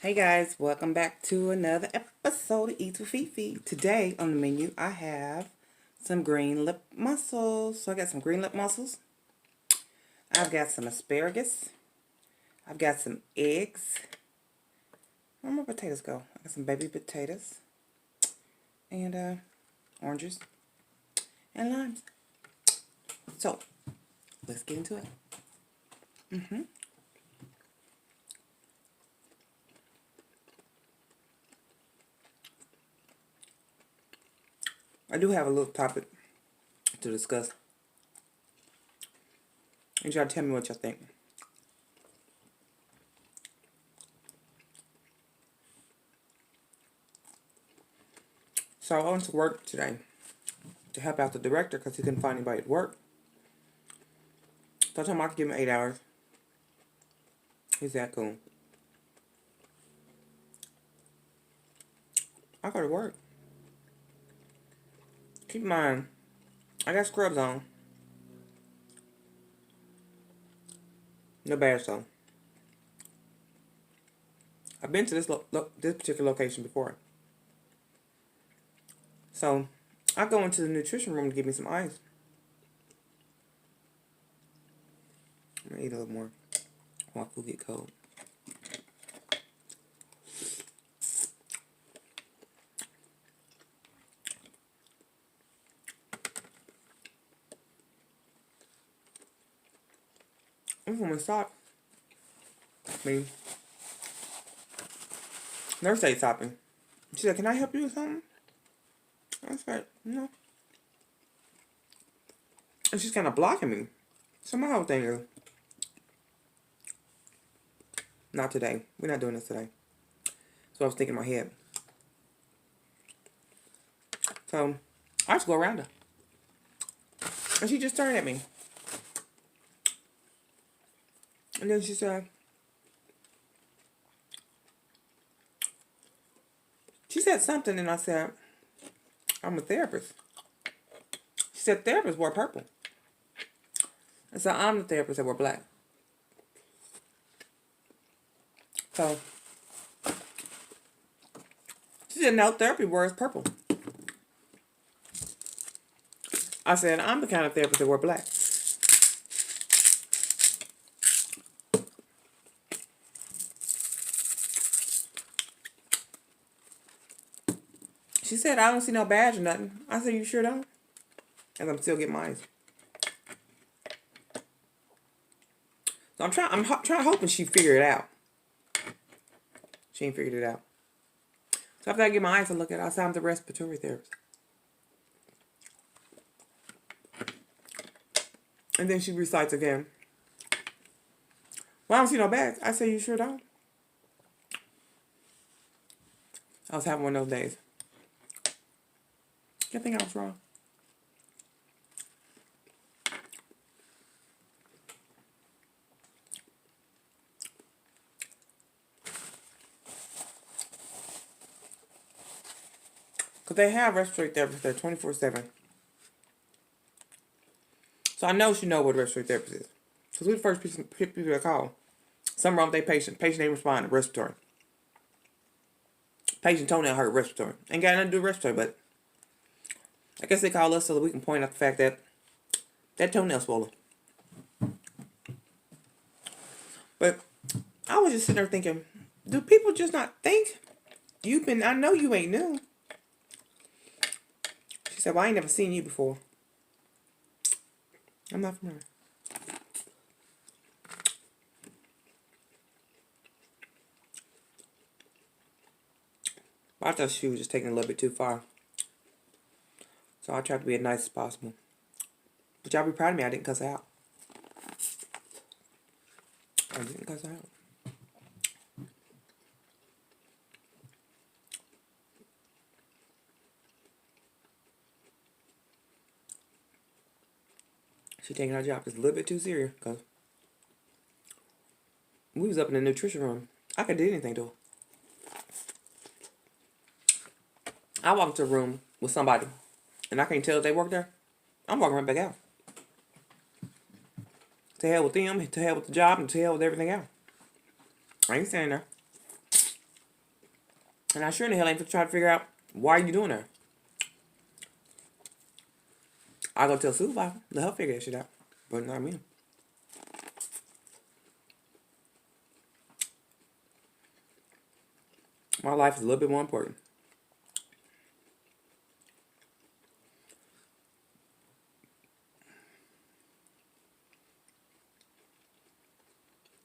Hey guys, welcome back to another episode of Eats with Fefe. Today on the menu I have some green lip mussels. So I got some green lip mussels. I've got some asparagus. I've got some eggs. Where my potatoes go? I got some baby potatoes. And oranges and limes. So let's get into it. I do have a little topic to discuss. And y'all tell me what y'all think. So I went to work today to help out the director because he couldn't find anybody to work. So I told him I could give him 8 hours. He's that cool. I go to work. Keep in mind, I got scrubs on. No bad though. I've been to this particular location before. So I go into the nutrition room to get me some ice. I'm gonna eat a little more while food get cold. I'm gonna stop. I mean, nurse ain't stopping. She said, "Can I help you with something?" I said, "No." And she's kind of blocking me. So my whole thing is, not today. We're not doing this today. So I was thinking in my head. So I just go around her. And she just turned at me. And then she said, something, and I said, "I'm a therapist." She said, "Therapists wear purple." I said, "I'm the therapist that wear black." So she said, "No, therapy wears purple." I said, "I'm the kind of therapist that wear black." She said, "I don't see no badge or nothing." I said, "You sure don't?" And I'm still getting mine. So I'm hoping she figured it out. She ain't figured it out. So after I get my eyes to look at it, I said, "I'm the respiratory therapist." And then she recites again. "Well, I don't see no badge." I said, "You sure don't?" I was having one of those days. I think I was wrong. Because they have respiratory therapists there 24/7. So I know she know what a respiratory therapist is. Because we're the first people that call. Something wrong with their patient. Patient ain't responding. Respiratory. Patient toenail hurt. Respiratory. Ain't got nothing to do with respiratory, but I guess they call us so that we can point out the fact that that toenail swollen. But I was just sitting there thinking, do people just not think? I know you ain't new. She said, "Well, I ain't never seen you before." I'm not familiar. I thought she was just taking it a little bit too far. So I tried to be as nice as possible. But y'all be proud of me, I didn't cuss her out. I didn't cuss her out. She taking her job just a little bit too serious. Because we was up in the nutrition room. I could do anything to her. I walk into a room with somebody, and I can't tell if they work there. I'm walking right back out. To hell with them, to hell with the job, and to hell with everything else. I ain't standing there. And I sure in the hell ain't try to figure out why you doing that. I go tell supervisor, let her figure that shit out. But not me. My life is a little bit more important.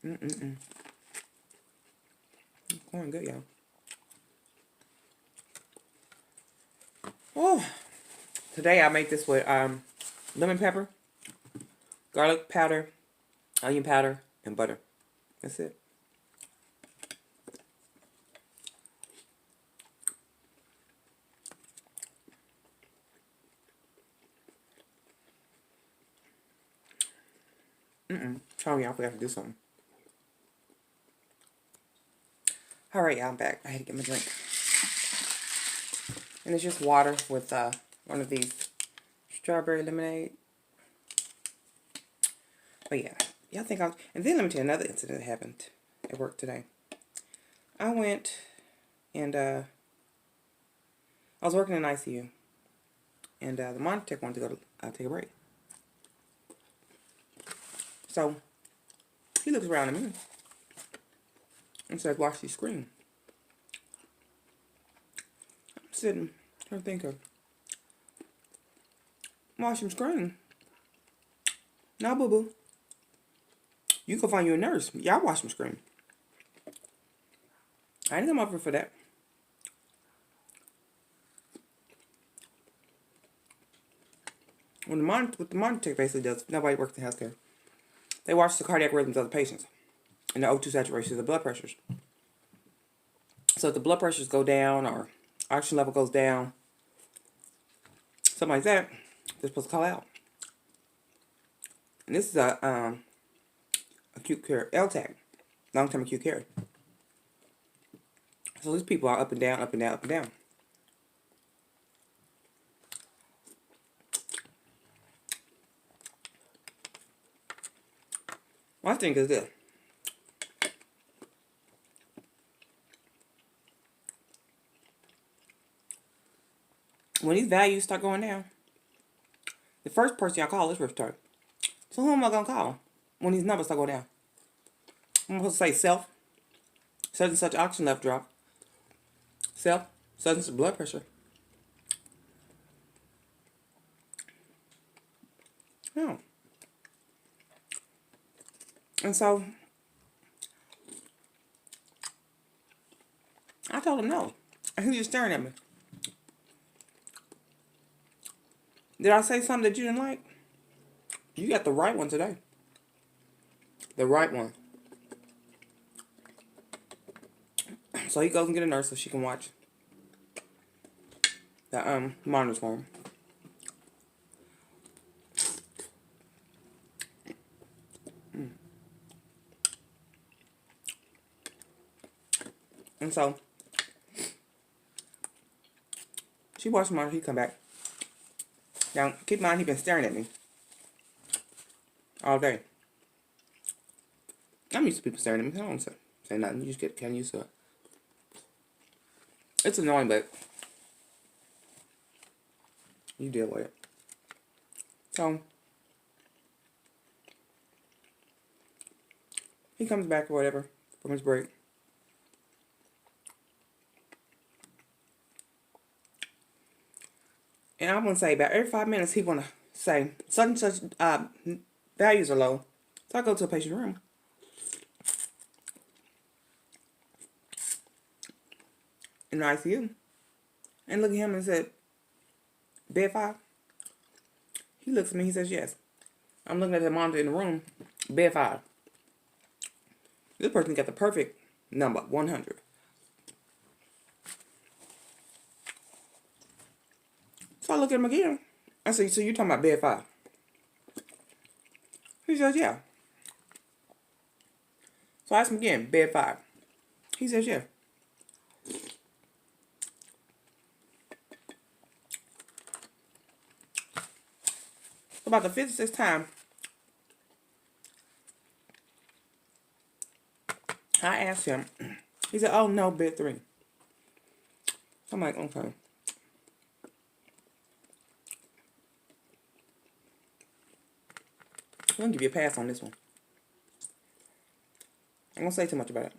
It's going good, y'all. Oh, today I made this with lemon pepper, garlic powder, onion powder, and butter. That's it. Sorry, y'all, I forgot to do something. All right, y'all, I'm back. I had to get my drink. And it's just water with one of these strawberry lemonade. But yeah, y'all think I'm... And then let me tell you another incident that happened at work today. I went and I was working in ICU. And the monitor tech wanted to go to take a break. So he looks around at me and says, watch your screen. I'm sitting here thinking, watch your screen. No, boo-boo. You can find you a nurse. Y'all watch my screen. I ain't come up here for that. What the monitor tech basically does, nobody works in healthcare. They watch the cardiac rhythms of the patients and the O2 saturations, the blood pressures. So if the blood pressures go down or oxygen level goes down, something like that, they're supposed to call out. And this is a acute care LTAC, long-term acute care. So these people are up and down, up and down, up and down. One thing is this. When these values start going down, the first person y'all call is respiratory. So who am I going to call when these numbers start going down? I'm supposed to say self, such and such oxygen level drop, self, such and such blood pressure. No. And so, I told him no. And he was just staring at me. Did I say something that you didn't like? You got the right one today. The right one. So he goes and get a nurse so she can watch the monitors for him. And so she watched the monitor. He come back. Now keep in mind he been staring at me all day. I'm used to people staring at me. I don't say nothing. You just get kind of used to it. It's annoying, but you deal with it. So he comes back or whatever from his break. And I'm going to say about every 5 minutes he want to say such and such values are low. So I go to a patient's room. In the ICU. And look at him and said, bed 5? He looks at me, he says, yes. I'm looking at the monitor in the room, bed 5. This person got the perfect number, 100. So I look at him again. I said, so you're talking about bed 5? He says, yeah. So I asked him again, bed 5? He says, yeah. About the 5th or 6th time, I asked him. He said, oh, no, bed 3. I'm like, okay. I'm gonna give you a pass on this one. I won't say too much about it.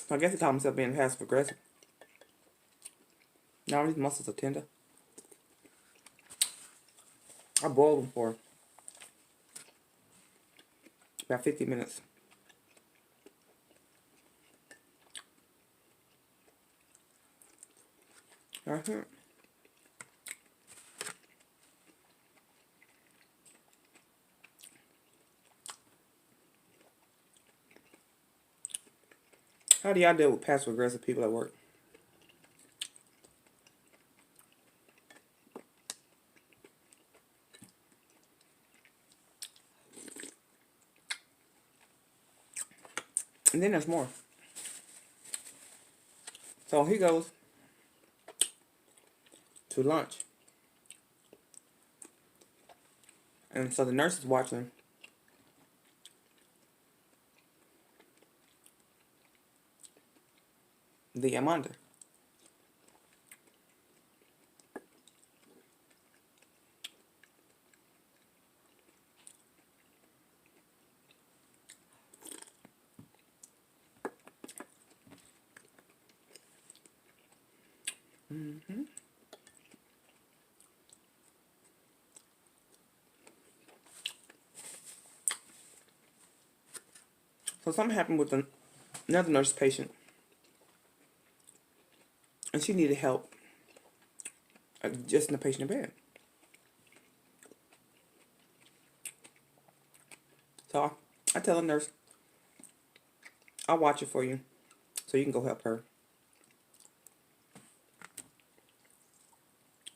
So I guess he called himself being passive aggressive. Now these mussels are tender. I boiled them for about 50 minutes. Right here. How do y'all deal with passive aggressive people at work? And then there's more. So he goes to lunch. And so the nurse is watching the monitor. So something happened with another nurse patient. And she needed help adjusting the patient in bed. So I tell the nurse, I'll watch it for you so you can go help her.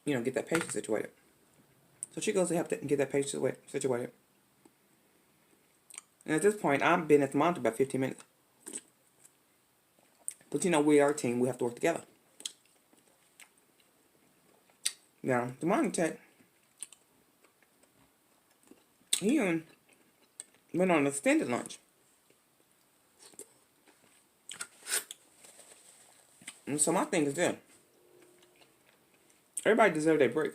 You know, get that patient situated. So she goes to help get that patient situated. And at this point, I've been at the monitor about 15 minutes. But you know, we are a team. We have to work together. Now, the monitor tech, he went on an extended lunch. And so my thing is this. Everybody deserves their break.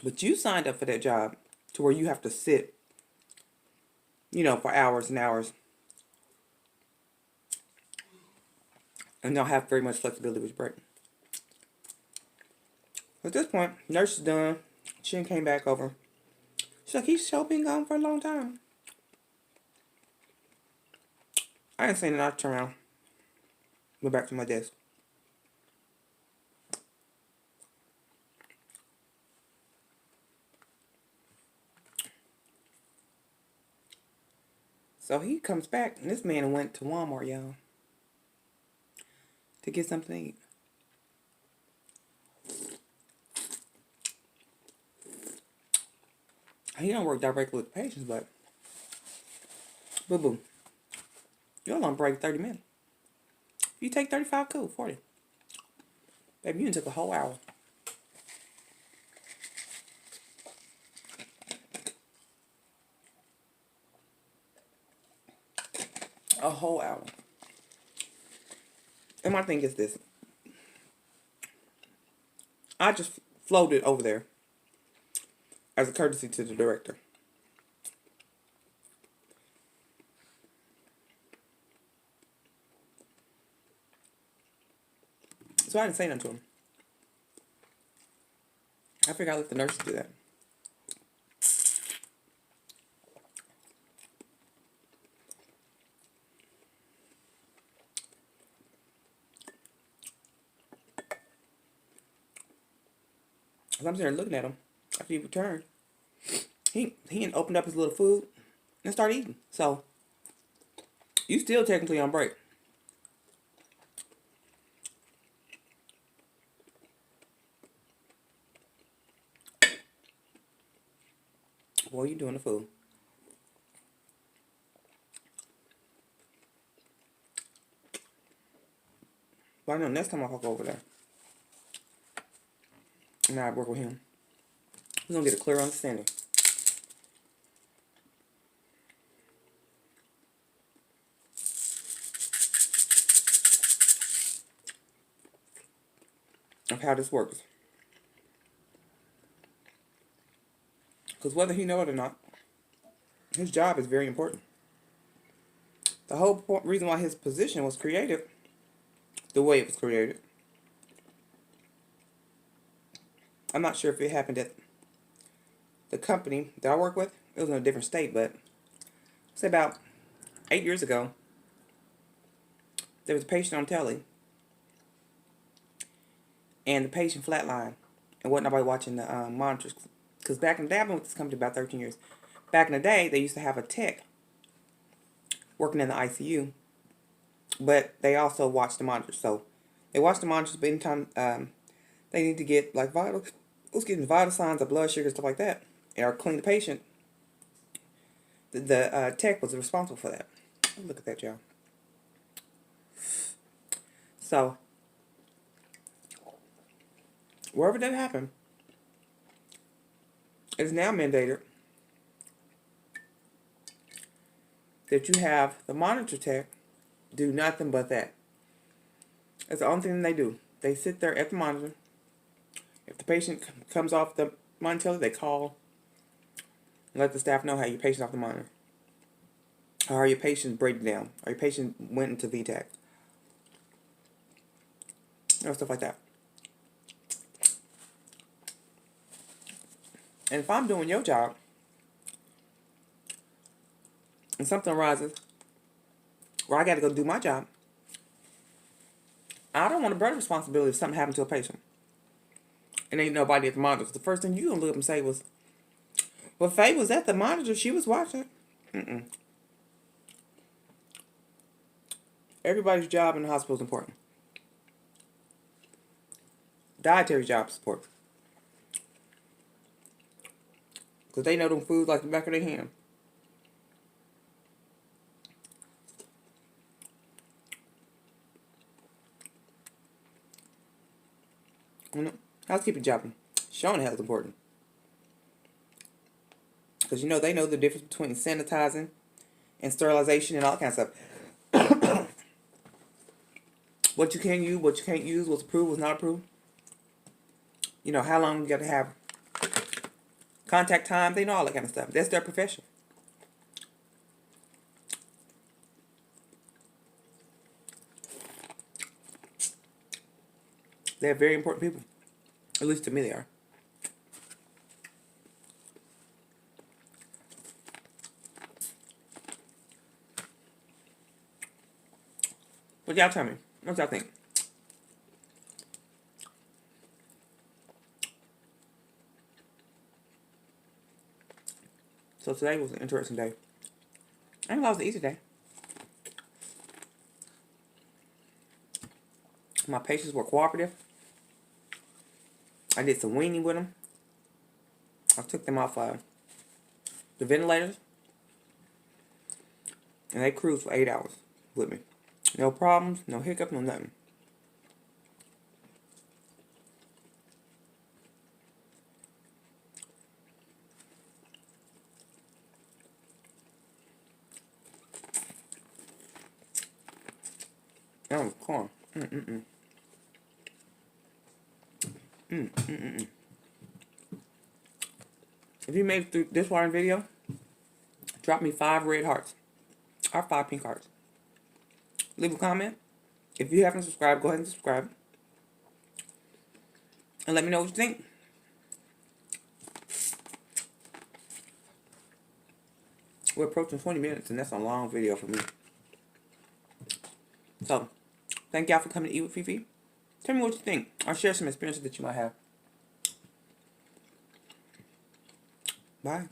But you signed up for that job to where you have to sit, you know, for hours and hours. And don't have very much flexibility with your break. At this point, nurse is done. She came back over. She's like, he's so been gone for a long time. I didn't say anything. I turned around. Went back to my desk. So he comes back, and this man went to Walmart, y'all, to get something to eat. He don't work directly with the patients, but boo-boo. You're on break 30 minutes. If you take 35, cool, 40. Baby, you took a whole hour. A whole hour. And my thing is this. I just floated over there as a courtesy to the director. So I didn't say nothing to him. I figured I'd let the nurses do that. As I'm sitting there looking at him after he returned, he had opened up his little food and started eating. So you still technically on break. What are you doing the food? Well, I know next time I walk over there, and I work with him. We're going to get a clear understanding of how this works. Because whether he knows it or not, his job is very important. The whole reason why his position was created the way it was created, I'm not sure if it happened at the company that I work with. It was in a different state, but say about 8 years ago, there was a patient on telly, and the patient flatlined, and wasn't nobody watching the monitors. Because back in the day, I've been with this company about 13 years. Back in the day, they used to have a tech working in the ICU, but they also watched the monitors. So they watch the monitors, but anytime they need to get like vital signs of blood sugar, stuff like that, or clean the patient, the tech was responsible for that. Look at that, y'all. So wherever that happened, it is now mandated that you have the monitor tech do nothing but that. That's the only thing they do. They sit there at the monitor. If the patient comes off the monitor, they call and let the staff know how your patient's off the monitor. Or your patient's breaking down. Or your patient went into VTAC. Stuff like that. And if I'm doing your job, and something arises where I got to go do my job, I don't want to bear the responsibility if something happened to a patient and ain't nobody at the monitor. The first thing you gonna look up and say was, "Well, Faye was at the monitor. She was watching." Everybody's job in the hospital is important. Dietary job is important. Because they know them foods like the back of their hand. Housekeeping job, showing how it's important. Because they know the difference between sanitizing and sterilization and all that kind of stuff. What you can use, what you can't use, what's approved, what's not approved. How long you got to have contact time. They know all that kind of stuff. That's their profession. They're very important people. At least to me they are. What y'all tell me? What y'all think? So today was an interesting day. I think it was an easy day. My patients were cooperative. I did some weaning with them. I took them off the ventilators. And they cruised for 8 hours with me. No problems, no hiccups, no nothing. That was corn. If you made it through this one video, drop me 5 red hearts. Or 5 pink hearts. Leave a comment. If you haven't subscribed, go ahead and subscribe. And let me know what you think. We're approaching 20 minutes, and that's a long video for me. So, thank y'all for coming to Eat with Fefe. Tell me what you think, or share some experiences that you might have. Bye.